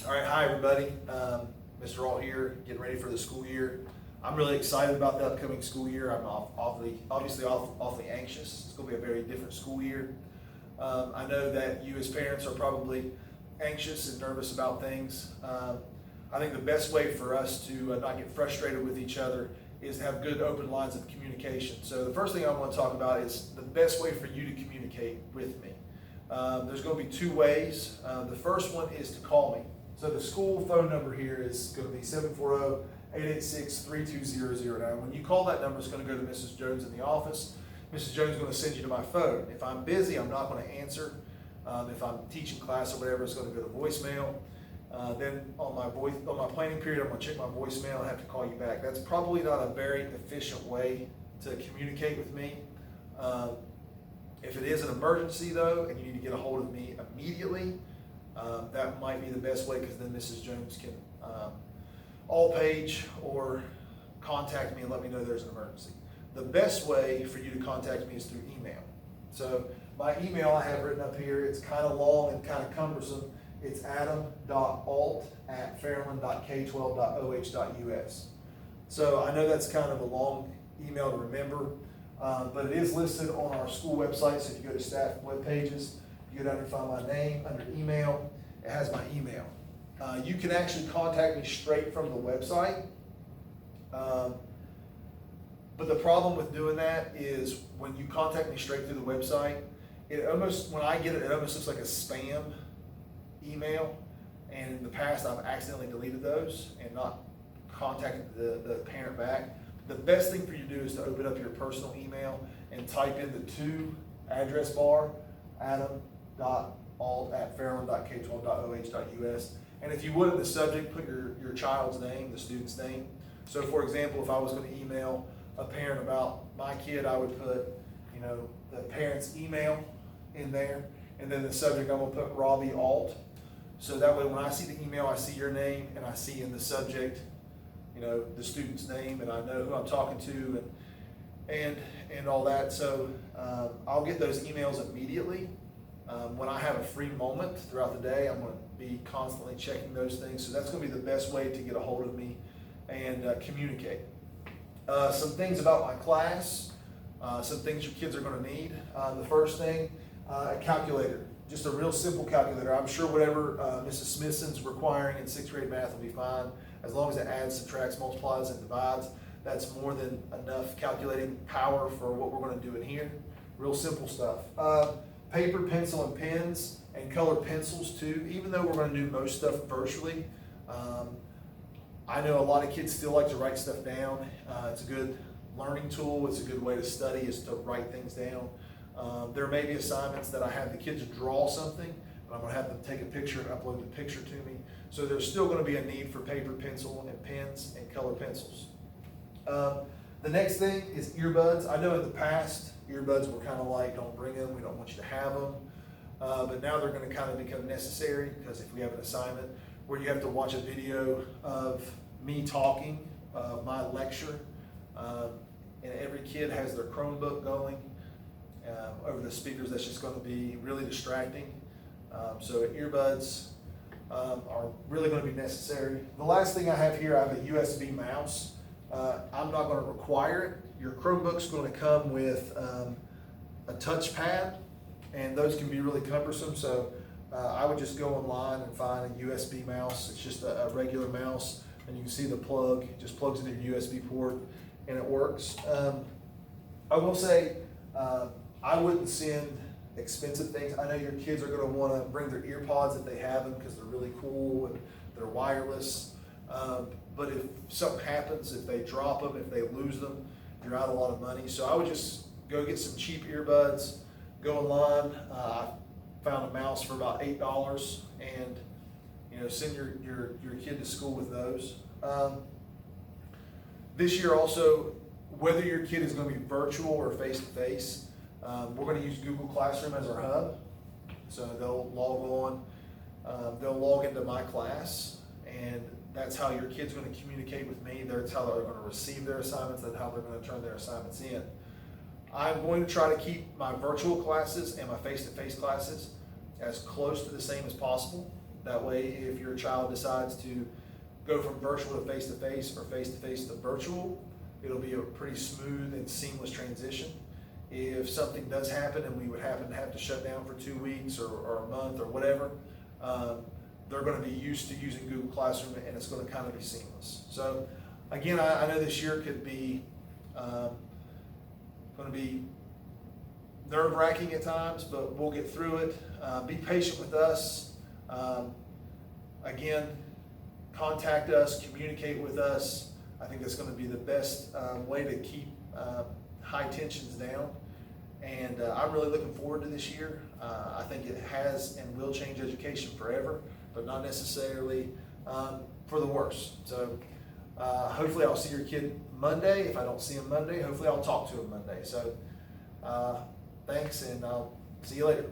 All right, hi everybody. Mr. Alt here, getting ready for the school year. I'm really excited about the upcoming school year. I'm awfully anxious. It's going to be a very different school year. I know that you as parents are probably anxious and nervous about things. I think the best way for us to not get frustrated with each other is to have good open lines of communication. So the first thing I want to talk about is the best way for you to communicate with me. There's going to be two ways. The first one is to call me. So the school phone number here is going to be 740-886-3200. Now, when you call that number, it's going to go to Mrs. Jones in the office. Mrs. Jones is going to send you to my phone. If I'm busy, I'm not going to answer. If I'm teaching class or whatever, it's going to go to voicemail. Then on my planning period, I'm going to check my voicemail and have to call you back. That's probably not a very efficient way to communicate with me. If it is an emergency though, and you need to get a hold of me immediately, that might be the best way, because then Mrs. Jones can all page or contact me and let me know there's an emergency. The best way for you to contact me is through email. So my email I have written up here, it's kind of long and kind of cumbersome. It's adam.alt@fairland.k12.oh.us. So I know that's kind of a long email to remember, but it is listed on our school website. So if you go to staff web pages, you go down and find my name under email. It has my email. You can actually contact me straight from the website. But the problem with doing that is when you contact me straight through the website, when I get it, it almost looks like a spam email. And in the past, I've accidentally deleted those and not contacted the parent back. The best thing for you to do is to open up your personal email and type in the to address bar, adam.alt@fairland.k12.oh.us. And if you would, in the subject, put your child's name, the student's name. So for example, if I was going to email a parent about my kid, I would put, the parent's email in there, and then the subject, I'm going to put Robbie Alt. So that way, when I see the email, I see your name, and I see in the subject, the student's name, and I know who I'm talking to, and all that. So I'll get those emails immediately. When I have a free moment throughout the day, I'm going to be constantly checking those things. So that's going to be the best way to get a hold of me and communicate. Some things about my class, some things your kids are going to need. The first thing, a calculator, just a real simple calculator. I'm sure whatever Mrs. Smithson's requiring in 6th grade math will be fine, as long as it adds, subtracts, multiplies, and divides. That's more than enough calculating power for what we're going to do in here. Real simple stuff. Paper, pencil, and pens, and colored pencils too. Even though we're going to do most stuff virtually, I know a lot of kids still like to write stuff down. It's a good learning tool. It's a good way to study, is to write things down. There may be assignments that I have the kids draw something, but I'm going to have them take a picture and upload the picture to me. So there's still going to be a need for paper, pencil, and pens, and color pencils. The next thing is earbuds. I know in the past, earbuds were kind of like, don't bring them, we don't want you to have them. But now they're going to kind of become necessary, because if we have an assignment where you have to watch a video of me talking, my lecture, and every kid has their Chromebook going over the speakers, that's just going to be really distracting. So earbuds are really going to be necessary. The last thing I have here, I have a USB mouse. I'm not going to require it. Your Chromebook's going to come with a touchpad, and those can be really cumbersome. So I would just go online and find a USB mouse. It's just a regular mouse, and you can see the plug. It just plugs into your USB port, and it works. I will say, I wouldn't send expensive things. I know your kids are going to want to bring their ear pods if they have them, because they're really cool and they're wireless. But if something happens, if they drop them, if they lose them, you're out a lot of money. So I would just go get some cheap earbuds, go online. I found a mouse for about $8, and send your kid to school with those. This year also, whether your kid is going to be virtual or face-to-face, we're going to use Google Classroom as our hub. So they'll log on, they'll log into my class, and that's how your kid's going to communicate with me. That's how they're going to receive their assignments. That's how they're going to turn their assignments in. I'm going to try to keep my virtual classes and my face-to-face classes as close to the same as possible. That way, if your child decides to go from virtual to face-to-face or face-to-face to virtual, it'll be a pretty smooth and seamless transition. If something does happen and we would happen to have to shut down for 2 weeks or a month or whatever, they're going to be used to using Google Classroom, and it's going to kind of be seamless. So again, I know this year could be going to be nerve-wracking at times, but we'll get through it. Be patient with us. Again, contact us, communicate with us. I think that's going to be the best way to keep high tensions down. And I'm really looking forward to this year. I think it has and will change education forever, but not necessarily for the worse. So hopefully I'll see your kid Monday. If I don't see him Monday, hopefully I'll talk to him Monday. So thanks, and I'll see you later.